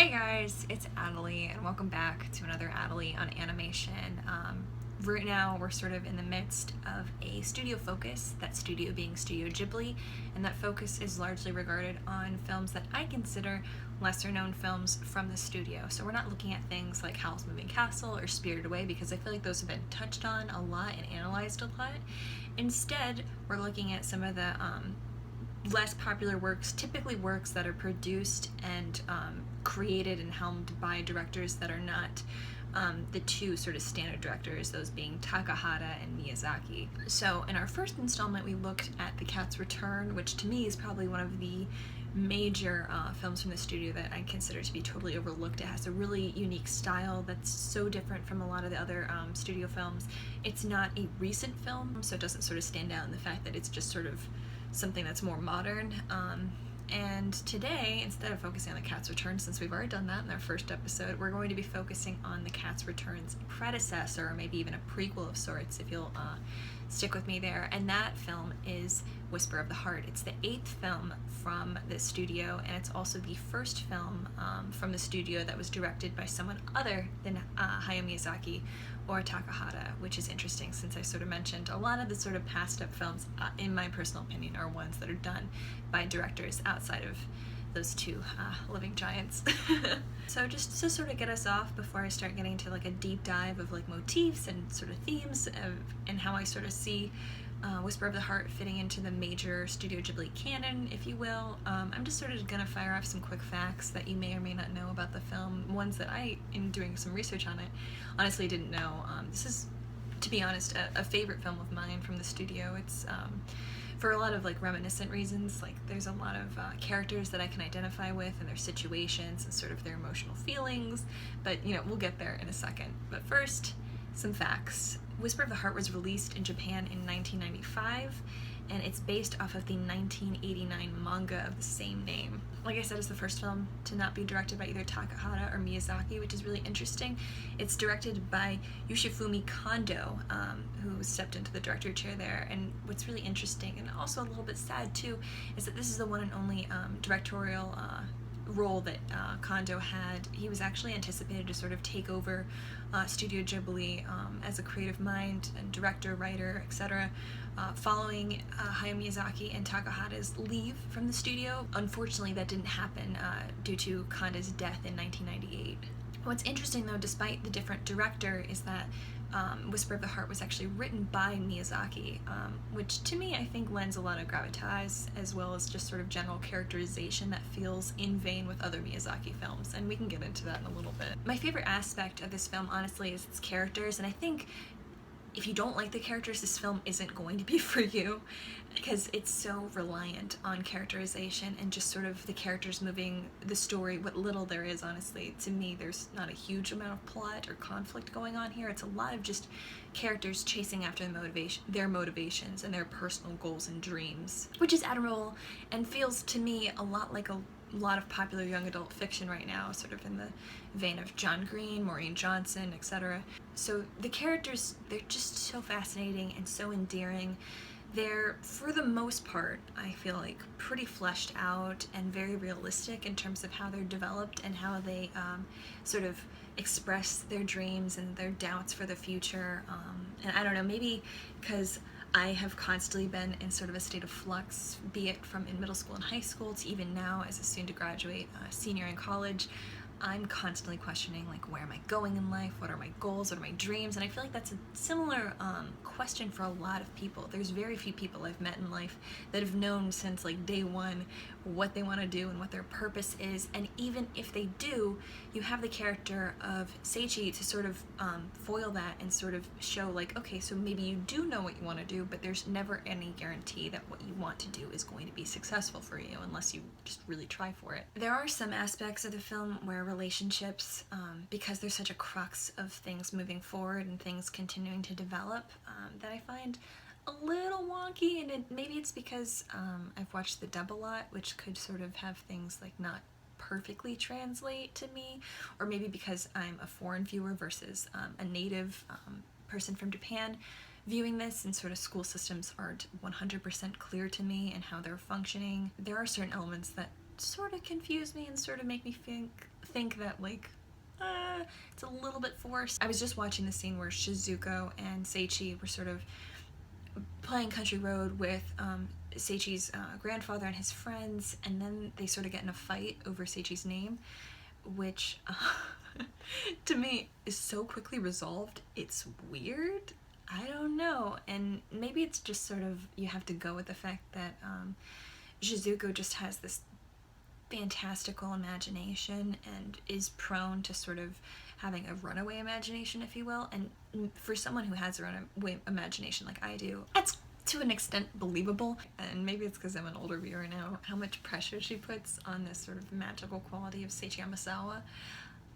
Hey guys, it's Attilee, and welcome back to another Attilee on animation. Right now, we're sort of in the midst of a studio focus, that studio being Studio Ghibli, and that focus is largely regarded on films that I consider lesser known films from the studio. So we're not looking at things like Howl's Moving Castle or Spirited Away because I feel like those have been touched on a lot and analyzed a lot. Instead, we're looking at some of the less popular works, typically works that are produced and created and helmed by directors that are not the two sort of standard directors, those being Takahata and Miyazaki. So in our first installment, we looked at The Cat's Return, which to me is probably one of the major films from the studio that I consider to be totally overlooked. It has a really unique style that's so different from a lot of the other studio films. It's not a recent film, so it doesn't sort of stand out in the fact that it's just sort of something that's more modern. And today, instead of focusing on The Cat's Return, since we've already done that in our first episode, we're going to be focusing on The Cat's Return's predecessor, or maybe even a prequel of sorts, if you'll stick with me there. And that film is Whisper of the Heart. It's the 8th film from the studio, and it's also the first film from the studio that was directed by someone other than Hayao Miyazaki or Takahata, which is interesting since I sort of mentioned a lot of the sort of passed up films, in my personal opinion, are ones that are done by directors outside of those two living giants. So just to sort of get us off before I start getting into like a deep dive of like motifs and sort of themes and how I sort of see Whisper of the Heart fitting into the major Studio Ghibli canon, if you will. I'm just sort of gonna fire off some quick facts that you may or may not know about the film, ones that I, in doing some research on it, honestly didn't know. This is, to be honest, a favorite film of mine from the studio. It's for a lot of like reminiscent reasons. Like there's a lot of characters that I can identify with and their situations and sort of their emotional feelings, but you know, we'll get there in a second. But first, some facts. Whisper of the Heart was released in Japan in 1995, and it's based off of the 1989 manga of the same name. Like I said, it's the first film to not be directed by either Takahata or Miyazaki, which is really interesting. It's directed by Yoshifumi Kondo, who stepped into the director chair there. And what's really interesting, and also a little bit sad too, is that this is the one and only directorial role that Kondo had. He was actually anticipated to sort of take over Studio Ghibli as a creative mind and director, writer, etc. Following Hayao Miyazaki and Takahata's leave from the studio. Unfortunately, that didn't happen due to Kondo's death in 1998. What's interesting though, despite the different director, is that Whisper of the Heart was actually written by Miyazaki, which to me I think lends a lot of gravitas as well as just sort of general characterization that feels in vein with other Miyazaki films, and we can get into that in a little bit. My favorite aspect of this film, honestly, is its characters, and I think if you don't like the characters, this film isn't going to be for you, because it's so reliant on characterization and just sort of the characters moving the story, what little there is, honestly. To me, there's not a huge amount of plot or conflict going on here. It's a lot of just characters chasing after their motivations and their personal goals and dreams, which is admirable and feels to me a lot like a lot of popular young adult fiction right now, sort of in the vein of John Green, Maureen Johnson, etc. So the characters, they're just so fascinating and so endearing. They're, for the most part, I feel like pretty fleshed out and very realistic in terms of how they're developed and how they sort of express their dreams and their doubts for the future. And I don't know, maybe because I have constantly been in sort of a state of flux, be it from in middle school and high school to even now as a soon-to-graduate senior in college. I'm constantly questioning, like, where am I going in life? What are my goals? What are my dreams? And I feel like that's a similar question for a lot of people. There's very few people I've met in life that have known since like day one what they want to do and what their purpose is. And even if they do, you have the character of Seichi to sort of foil that and sort of show like, okay, so maybe you do know what you want to do, but there's never any guarantee that what you want to do is going to be successful for you unless you just really try for it. There are some aspects of the film where relationships, because they're such a crux of things moving forward and things continuing to develop, that I find a little wonky, and maybe it's because I've watched the dub a lot, which could sort of have things like not perfectly translate to me, or maybe because I'm a foreign viewer versus a native person from Japan viewing this, and sort of school systems aren't 100% clear to me and how they're functioning. There are certain elements that sort of confuse me and sort of make me think that like it's a little bit forced. I was just watching the scene where Shizuko and Seichi were sort of playing Country Road with Seichi's grandfather and his friends, and then they sort of get in a fight over Seichi's name, which to me is so quickly resolved. It's weird. I don't know. And maybe it's just sort of, you have to go with the fact that Shizuko just has this fantastical imagination and is prone to sort of having a runaway imagination, if you will. And for someone who has a runaway imagination like I do, that's to an extent believable. And maybe it's because I'm an older viewer now, how much pressure she puts on this sort of magical quality of Seiichi Yamasawa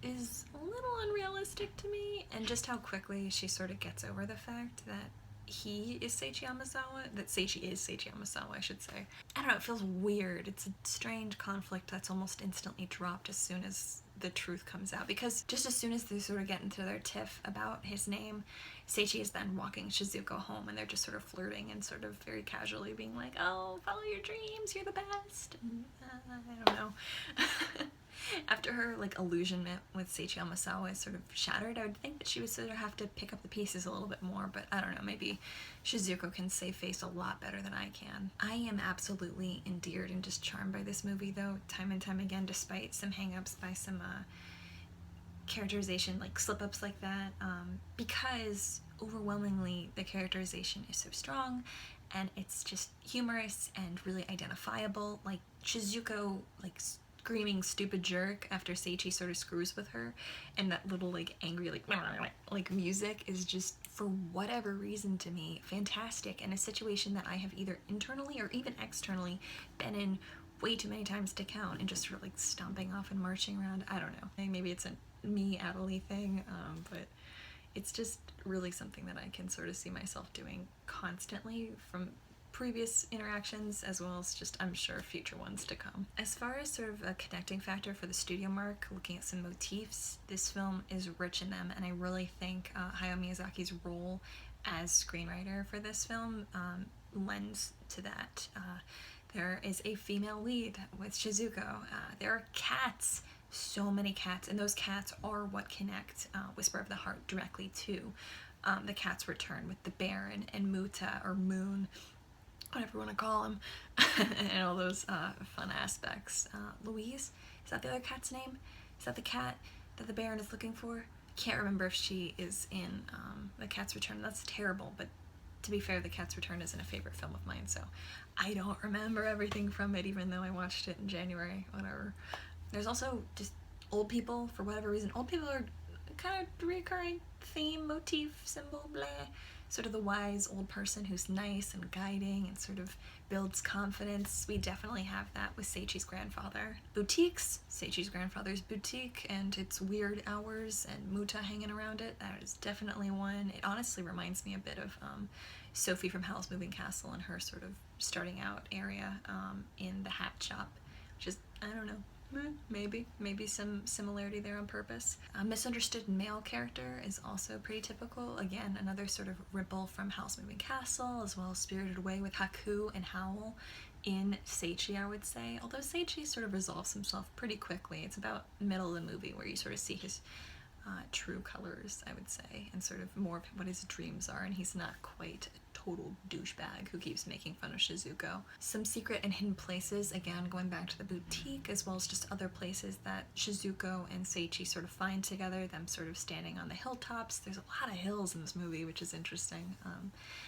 is a little unrealistic to me, and just how quickly she sort of gets over the fact that he is Seiichi Yamasawa, that Seiichi is Seiichi Yamasawa, I should say. I don't know, it feels weird. It's a strange conflict that's almost instantly dropped as soon as the truth comes out, because just as soon as they sort of get into their tiff about his name, Seiichi is then walking Shizuko home, and they're just sort of flirting and sort of very casually being like, oh, follow your dreams, you're the best. And, I don't know. After her like illusionment with Seiichi Yamasawa is sort of shattered, I would think that she would sort of have to pick up the pieces a little bit more, but I don't know, maybe Shizuko can save face a lot better than I can. I am absolutely endeared and just charmed by this movie though, time and time again, despite some hang-ups by some characterization, like slip-ups like that, because overwhelmingly the characterization is so strong and it's just humorous and really identifiable. Like Shizuko like screaming stupid jerk after Seiichi sort of screws with her, and that little like angry like music is just, for whatever reason to me, fantastic, and a situation that I have either internally or even externally been in way too many times to count, and just sort of like stomping off and marching around. I don't know, maybe it's a me Attilee thing, but it's just really something that I can sort of see myself doing constantly from previous interactions, as well as just, I'm sure, future ones to come. As far as sort of a connecting factor for the studio mark, looking at some motifs, this film is rich in them, and I really think Hayao Miyazaki's role as screenwriter for this film lends to that. There is a female lead with Shizuko. There are cats, so many cats, and those cats are what connect Whisper of the Heart directly to the cat's return, with the Baron and Muta, or Moon, whatever you want to call him, and all those fun aspects. Louise, is that the other cat's name? Is that the cat that the Baron is looking for? Can't remember if she is in The Cat's Return. That's terrible, but to be fair, The Cat's Return isn't a favorite film of mine, so I don't remember everything from it, even though I watched it in January, whatever. There's also just old people, for whatever reason. Old people are kind of recurring theme, motif, symbol, blah. Sort of the wise old person who's nice and guiding and sort of builds confidence. We definitely have that with Seiichi's grandfather. Boutiques, Seiichi's grandfather's boutique and its weird hours and Muta hanging around it, that is definitely one. It honestly reminds me a bit of Sophie from Howl's Moving Castle and her sort of starting out area in the hat shop, which is, I don't know, maybe some similarity there on purpose. A misunderstood male character is also pretty typical. Again, another sort of ripple from Howl's Moving Castle, as well as Spirited Away with Haku and Howl in Seiichi, I would say. Although Seiichi sort of resolves himself pretty quickly. It's about middle of the movie where you sort of see his true colors, I would say, and sort of more of what his dreams are, and he's not quite total douchebag who keeps making fun of Shizuko. Some secret and hidden places, again going back to the boutique, as well as just other places that Shizuko and Seiichi sort of find together, them sort of standing on the hilltops. There's a lot of hills in this movie, which is interesting.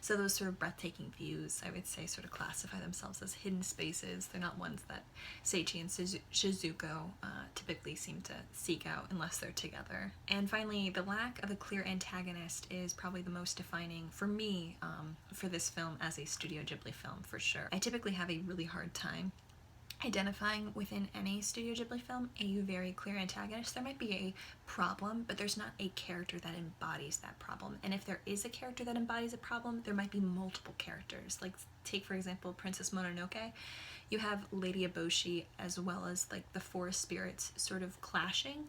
So those sort of breathtaking views, I would say, sort of classify themselves as hidden spaces. They're not ones that Seiichi and Shizuko typically seem to seek out unless they're together. And finally, the lack of a clear antagonist is probably the most defining for me for this film as a Studio Ghibli film, for sure. I typically have a really hard time identifying within any Studio Ghibli film a very clear antagonist. There might be a problem, but there's not a character that embodies that problem. And if there is a character that embodies a problem, there might be multiple characters. Like, take for example Princess Mononoke. You have Lady Eboshi as well as like the forest spirits sort of clashing,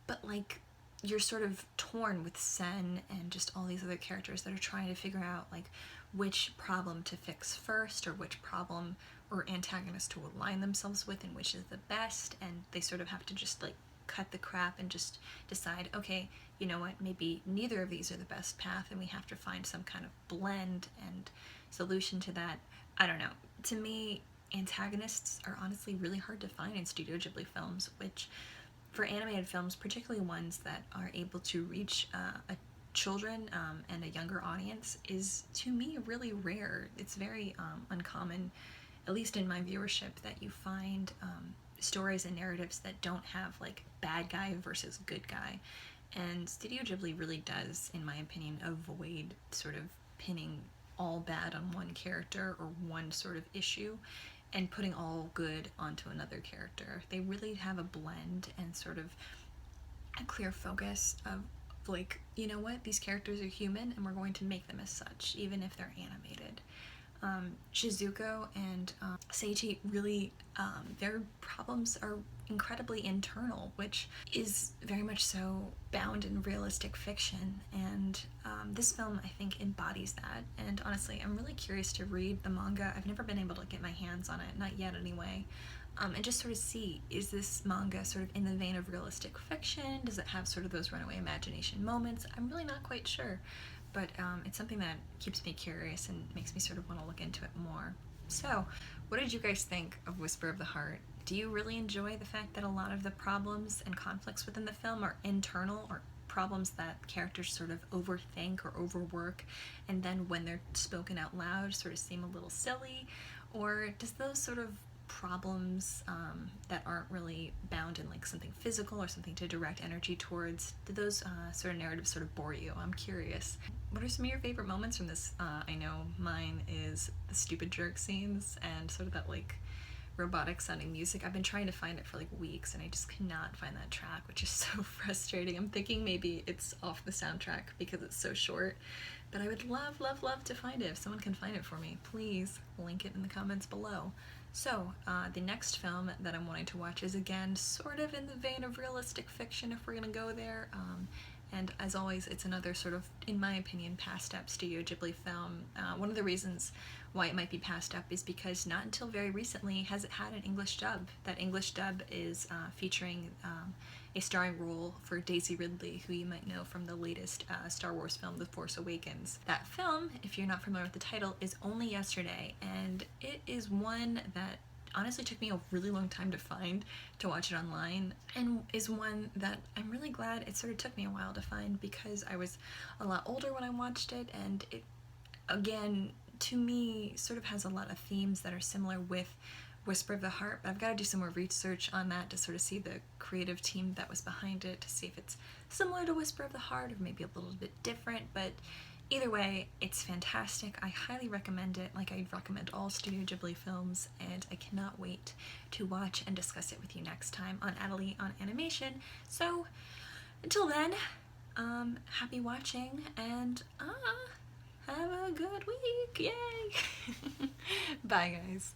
but like you're sort of torn with Sen and just all these other characters that are trying to figure out like which problem to fix first, or which problem or antagonist to align themselves with, and which is the best, and they sort of have to just like cut the crap and just decide, okay, you know what, maybe neither of these are the best path and we have to find some kind of blend and solution to that. I don't know. To me, antagonists are honestly really hard to find in Studio Ghibli films, which for animated films, particularly ones that are able to reach a children and a younger audience, is to me really rare. It's very uncommon, at least in my viewership, that you find stories and narratives that don't have like bad guy versus good guy. And Studio Ghibli really does, in my opinion, avoid sort of pinning all bad on one character or one sort of issue and putting all good onto another character. They really have a blend and sort of a clear focus of like, you know what, these characters are human and we're going to make them as such, even if they're animated. Shizuko and Seiichi really, their problems are incredibly internal, which is very much so bound in realistic fiction, and this film I think embodies that. And honestly, I'm really curious to read the manga. I've never been able to get my hands on it, not yet anyway, and just sort of see, is this manga sort of in the vein of realistic fiction? Does it have sort of those runaway imagination moments? I'm really not quite sure, but it's something that keeps me curious and makes me sort of want to look into it more. So, what did you guys think of Whisper of the Heart? Do you really enjoy the fact that a lot of the problems and conflicts within the film are internal, or problems that characters sort of overthink or overwork, and then when they're spoken out loud sort of seem a little silly? Or does those sort of problems that aren't really bound in like something physical or something to direct energy towards, do those sort of narratives sort of bore you? I'm curious. What are some of your favorite moments from this? I know mine is the stupid jerk scenes and sort of that like robotic sounding music. I've been trying to find it for like weeks and I just cannot find that track, which is so frustrating. I'm thinking maybe it's off the soundtrack because it's so short, but I would love, love, love to find it. If someone can find it for me, please link it in the comments below. So, the next film that I'm wanting to watch is again sort of in the vein of realistic fiction, if we're gonna go there. And as always, it's another sort of, in my opinion, passed up Studio Ghibli film. One of the reasons why it might be passed up is because not until very recently has it had an English dub. That English dub is featuring a starring role for Daisy Ridley, who you might know from the latest Star Wars film, The Force Awakens. That film, if you're not familiar with the title, is Only Yesterday, and it is one that honestly took me a really long time to find, to watch it online, and is one that I'm really glad it sort of took me a while to find, because I was a lot older when I watched it, and it, again, to me, sort of has a lot of themes that are similar with Whisper of the Heart, but I've got to do some more research on that to sort of see the creative team that was behind it, to see if it's similar to Whisper of the Heart or maybe a little bit different, but either way, it's fantastic. I highly recommend it, like I recommend all Studio Ghibli films, and I cannot wait to watch and discuss it with you next time on Attilee on Animation. So, until then, happy watching, and have a good week, yay! Bye, guys.